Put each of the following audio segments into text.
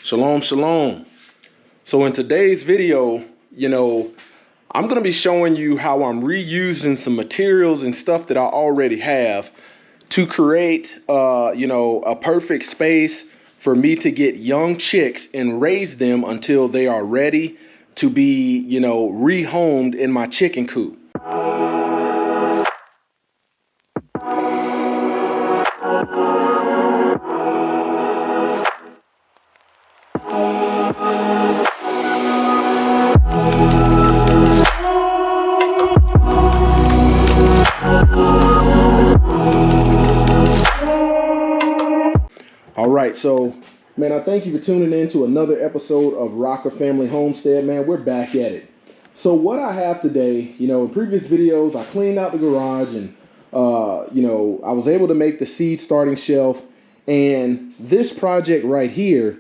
Shalom, shalom. So in today's video, I'm going to be showing you how I'm reusing some materials and stuff that I already have to create, a perfect space for me to get young chicks and raise them until they are ready to be, rehomed in my chicken coop. All right, so, man, I thank you for tuning in to another episode of Rocker Family Homestead, man. We're back at it. So what I have today, in previous videos, I cleaned out the garage and, I was able to make the seed starting shelf. And this project right here,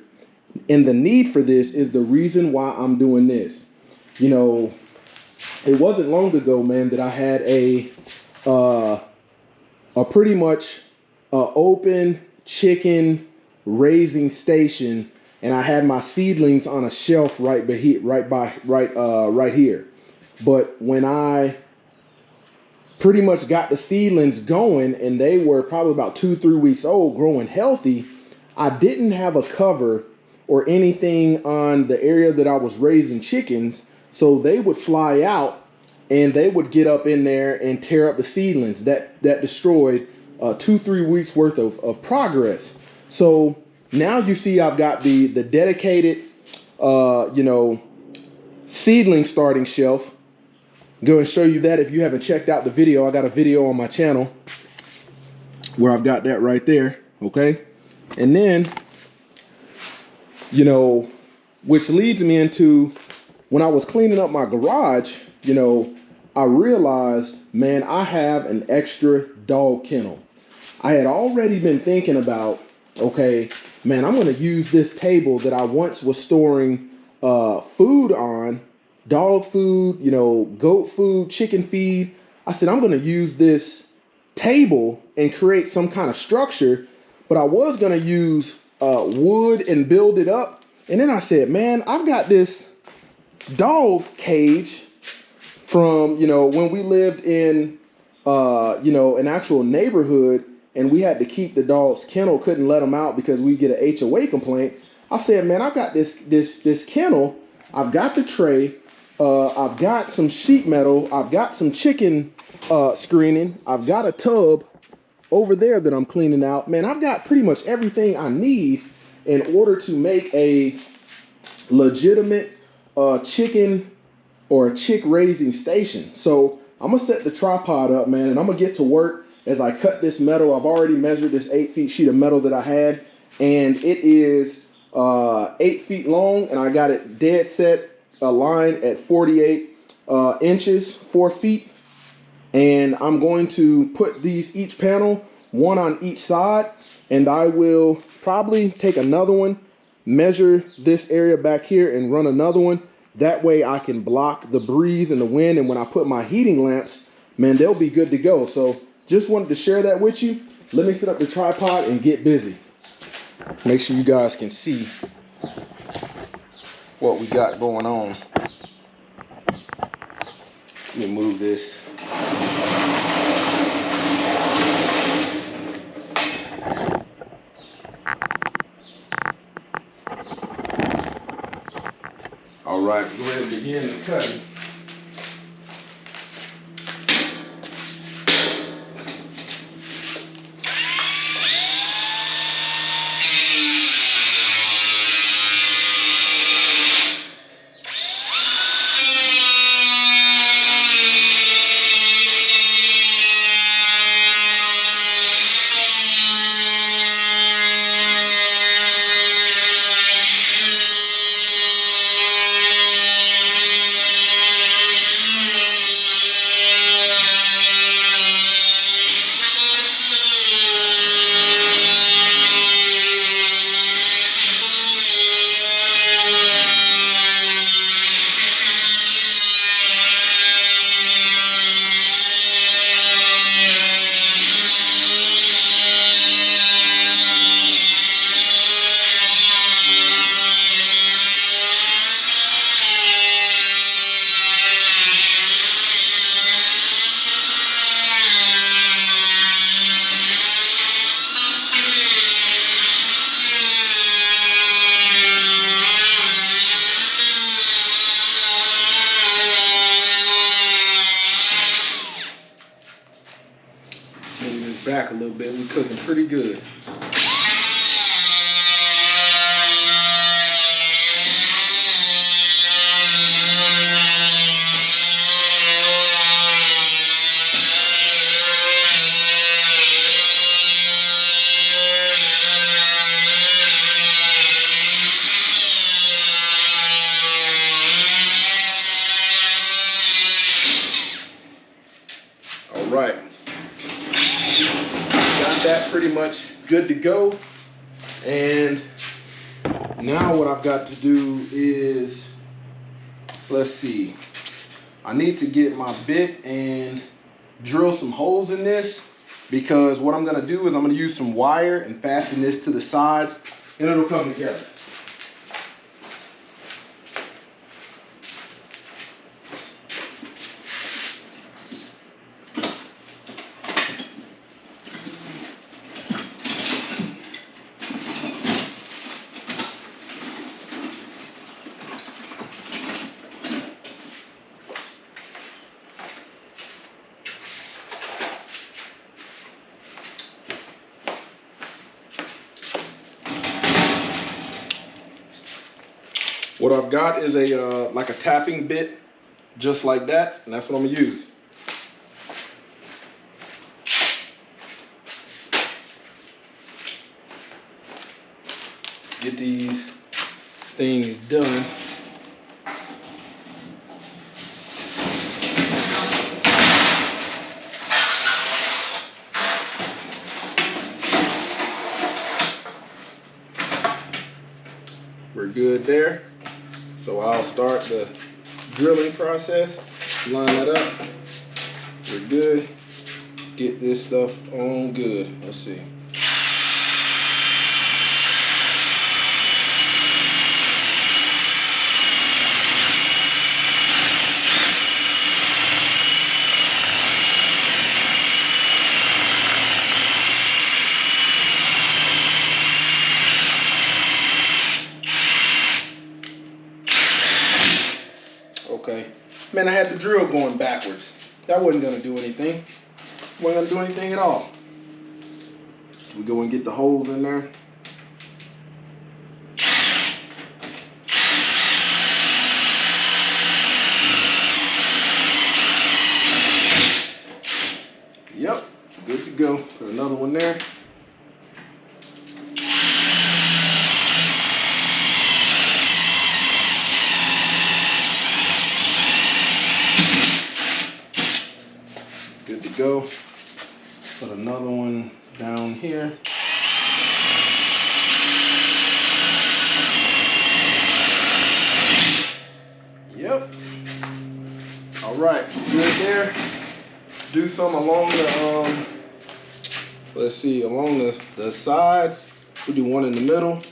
and the need for this is the reason why I'm doing this. It wasn't long ago, man, that I had a pretty much open chicken raising station, and I had my seedlings on a shelf right here. But when I pretty much got the seedlings going, and they were probably about 2-3 weeks old, growing healthy, I didn't have a cover or anything on the area that I was raising chickens, so they would fly out and they would get up in there and tear up the seedlings. That destroyed 2-3 weeks worth of progress. So now you see I've got the dedicated seedling starting shelf. Go and show you that if you haven't checked out the video. I got a video on my channel where I've got that right there. Okay. And then, which leads me into when I was cleaning up my garage, I realized, man, I have an extra dog kennel. I had already been thinking about, okay, man, I'm going to use this table that I once was storing food on, dog food, goat food, chicken feed. I said, I'm going to use this table and create some kind of structure, but I was going to use wood and build it up. And then I said, man, I've got this dog cage from, when we lived in, an actual neighborhood, and we had to keep the dog's kennel, couldn't let them out because we get an HOA complaint. I said, man, I've got this kennel. I've got the tray. I've got some sheet metal. I've got some chicken screening. I've got a tub over there that I'm cleaning out. Man, I've got pretty much everything I need in order to make a legitimate chicken or a chick raising station. So I'm going to set the tripod up, man, and I'm going to get to work as I cut this metal. I've already measured this 8-foot sheet of metal that I had, and it is 8 feet long, and I got it dead set aligned at 48 inches, 4 feet. And I'm going to put each panel, one on each side, and I will probably take another one, measure this area back here and run another one. That way I can block the breeze and the wind, and when I put my heating lamps, man, they'll be good to go. So just wanted to share that with you. Let me set up the tripod and get busy. Make sure you guys can see what we got going on. Let me move this. All right, go ahead and begin the cutting. back a little bit. We're cooking pretty good. All right. Got that pretty much good to go. And now what I've got to do is, let's see, I need to get my bit and drill some holes in this, because what I'm gonna do is I'm gonna use some wire and fasten this to the sides and it'll come together. What I've got is a like a tapping bit, just like that, and that's what I'm gonna use. Get these things done. We're good there. So I'll start the drilling process, line that up. We're good. Get this stuff on good. Let's see. Okay. Man, I had the drill going backwards. That wasn't gonna do anything. Wasn't gonna do anything at all. We go and get the holes in there. Yep, good to go. Put another one there. Good to go. Put another one down here. Yep. All right, good there. Do some along the, let's see, along the sides. We do one in the middle.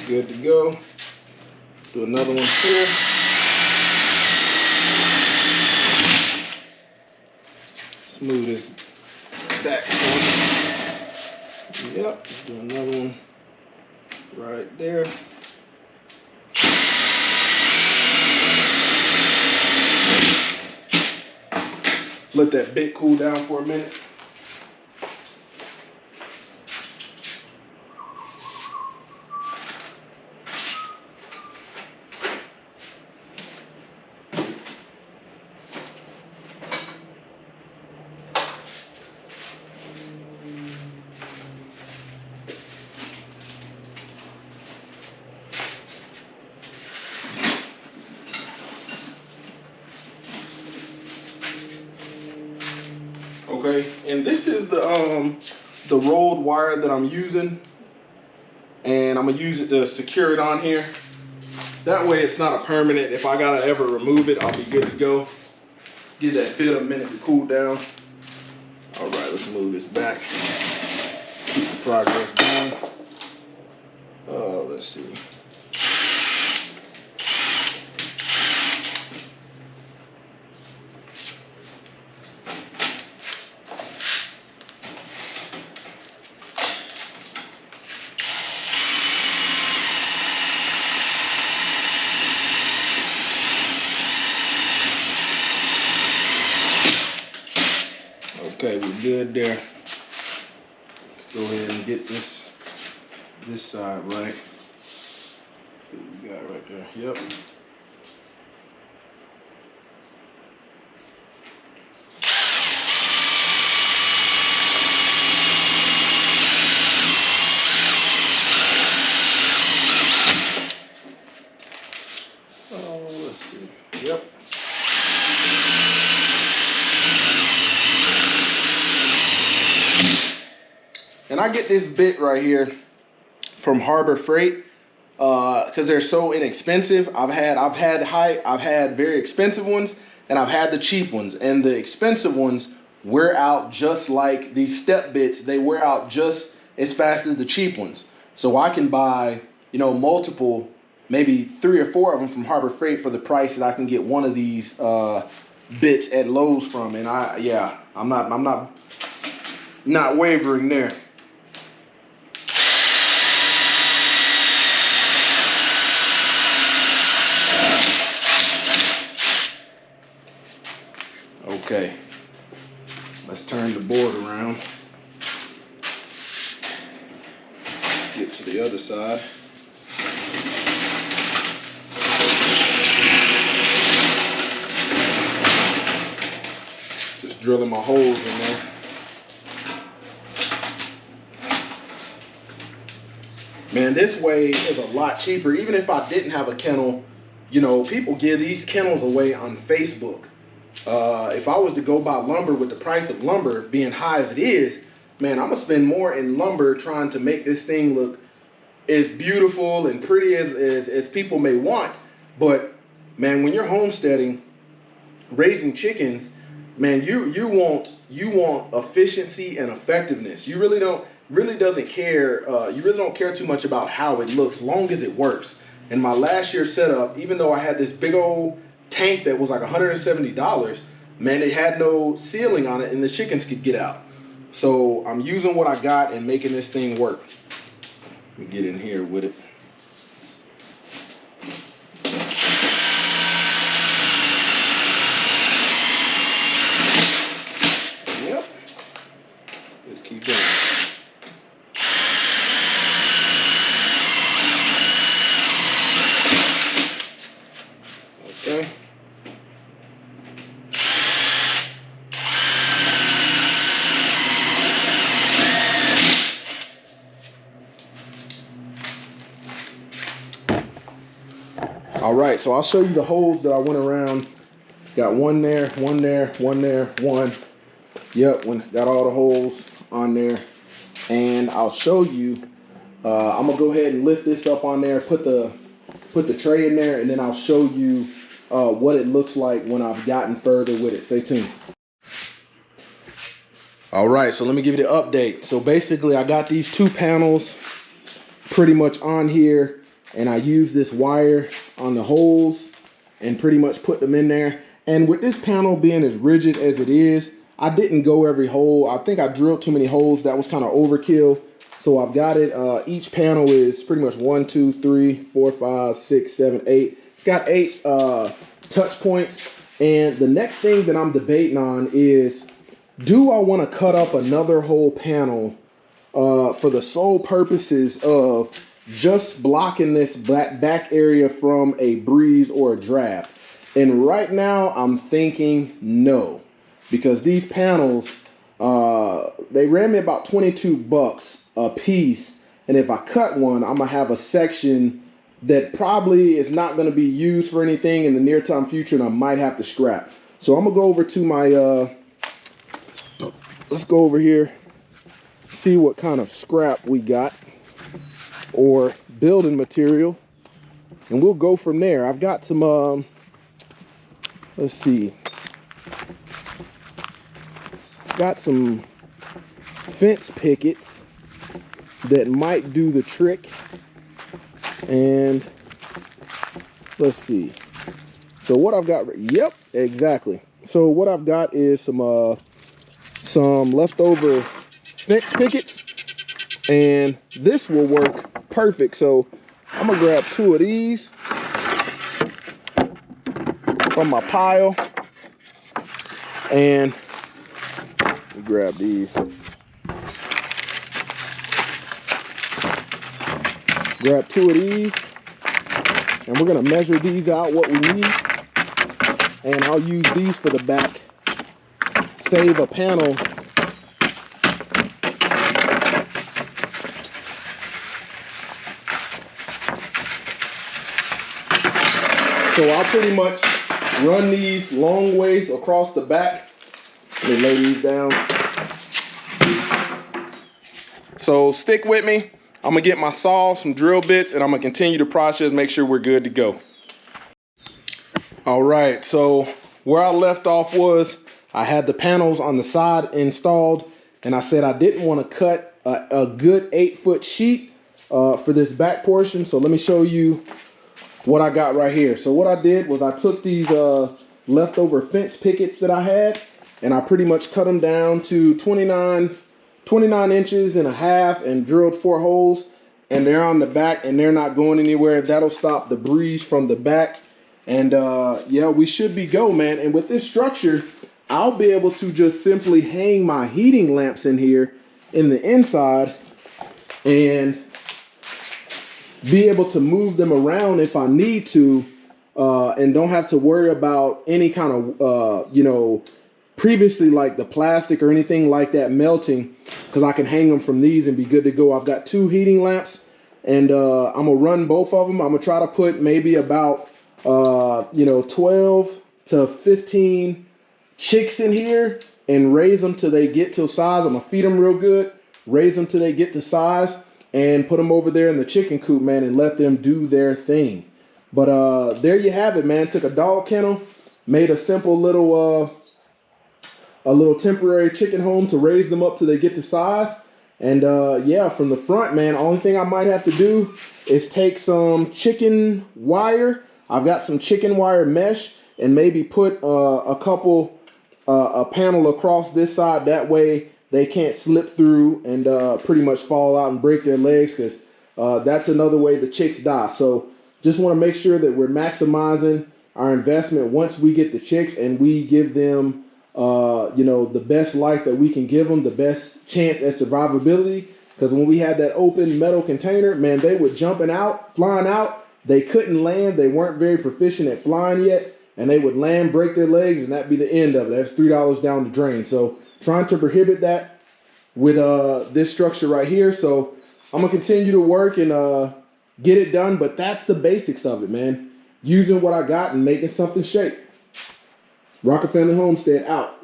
Good to go. Do another one here. Smooth this back. Yep. Do another one right there. Let that bit cool down for a minute. Okay, and this is the rolled wire that I'm using, and I'm gonna use it to secure it on here. That way it's not a permanent. If I gotta ever remove it, I'll be good to go. Give that bit a minute to cool down. All right, let's move this back. Keep the progress going. Let's see. Okay, we're good there. Let's go ahead and get this side right. See what we got right there. Yep. Let's see. Yep. And I get this bit right here from Harbor Freight because they're so inexpensive. I've had very expensive ones, and I've had the cheap ones. And the expensive ones wear out just like these step bits. They wear out just as fast as the cheap ones. So I can buy, multiple, maybe 3 or 4 of them from Harbor Freight for the price that I can get one of these bits at Lowe's from. And I'm not wavering there. Okay, let's turn the board around. Get to the other side. Just drilling my holes in there. Man, this way is a lot cheaper. Even if I didn't have a kennel, people give these kennels away on Facebook. If I was to go buy lumber with the price of lumber being high as it is, man, I'm gonna spend more in lumber trying to make this thing look as beautiful and pretty as people may want. But man, when you're homesteading, raising chickens, man, you want efficiency and effectiveness. You really don't care too much about how it looks, long as it works. In my last year's setup, even though I had this big old tank that was like $170, man, it had no ceiling on it and the chickens could get out. So I'm using what I got and making this thing work. Let me get in here with it. Yep. Let's keep going. Okay. All right, so I'll show you the holes that I went around. Got one there, one there, one there, one. Yep, got all the holes on there. And I'll show you, I'm gonna go ahead and lift this up on there, put the tray in there, and then I'll show you what it looks like when I've gotten further with it. Stay tuned. All right, so let me give you the update. So basically I got these 2 panels pretty much on here, and I use this wire on the holes and pretty much put them in there. And with this panel being as rigid as it is, I didn't go every hole. I think I drilled too many holes. That was kind of overkill. So I've got it, each panel is pretty much 1, 2, 3, 4, 5, 6, 7, 8. It's got 8 touch points. And the next thing that I'm debating on is, do I want to cut up another whole panel for the sole purposes of just blocking this back area from a breeze or a draft? And right now I'm thinking no, because these panels, they ran me about $22 a piece. And if I cut one, I'm gonna have a section that probably is not gonna be used for anything in the near time future, and I might have to scrap. So I'm gonna go over to my, let's go over here, see what kind of scrap we got, or building material, and we'll go from there. I've got some, let's see, got some fence pickets that might do the trick. And let's see, so what I've got, yep, exactly. So what I've got is some leftover fence pickets, and this will work perfect. So I'm gonna grab 2 of these from my pile, and me grab these. Grab 2 of these, and we're gonna measure these out what we need, and I'll use these for the back. Save a panel. So I'll pretty much run these long ways across the back. Let me lay these down. So stick with me. I'm gonna get my saw, some drill bits, and I'm gonna continue the process, make sure we're good to go. All right, so where I left off was I had the panels on the side installed, and I said I didn't want to cut a good 8-foot sheet for this back portion. So let me show you what I got right here. So what I did was I took these leftover fence pickets that I had, and I pretty much cut them down to 29 inches and a half and drilled 4 holes, and they're on the back and they're not going anywhere. That'll stop the breeze from the back. And yeah, we should be go, man. And with this structure, I'll be able to just simply hang my heating lamps in here in the inside and be able to move them around if I need to, and don't have to worry about any kind of, you know, previously like the plastic or anything like that melting, because I can hang them from these and be good to go. I've got 2 heating lamps, and I'm gonna run both of them. I'm gonna try to put maybe about, you know, 12 to 15 chicks in here and raise them till they get to size. I'm gonna feed them real good, raise them till they get to size, and put them over there in the chicken coop, man, and let them do their thing. But there you have it, man. Took a dog kennel, made a simple little temporary chicken home to raise them up till they get to size. And yeah, from the front, man, only thing I might have to do is take some chicken wire. I've got some chicken wire mesh, and maybe put a panel across this side. That way they can't slip through and pretty much fall out and break their legs, because that's another way the chicks die. So just want to make sure that we're maximizing our investment once we get the chicks, and we give them you know, the best life that we can give them, the best chance at survivability. Because when we had that open metal container, man, they were jumping out, flying out. They couldn't land. They weren't very proficient at flying yet, and they would land, break their legs, and that'd be the end of it. That's $3 down the drain. So trying to prohibit that with this structure right here. So I'm gonna continue to work and get it done, but that's the basics of it, man. Using what I got and making something shake. Rocker Family Homestead out.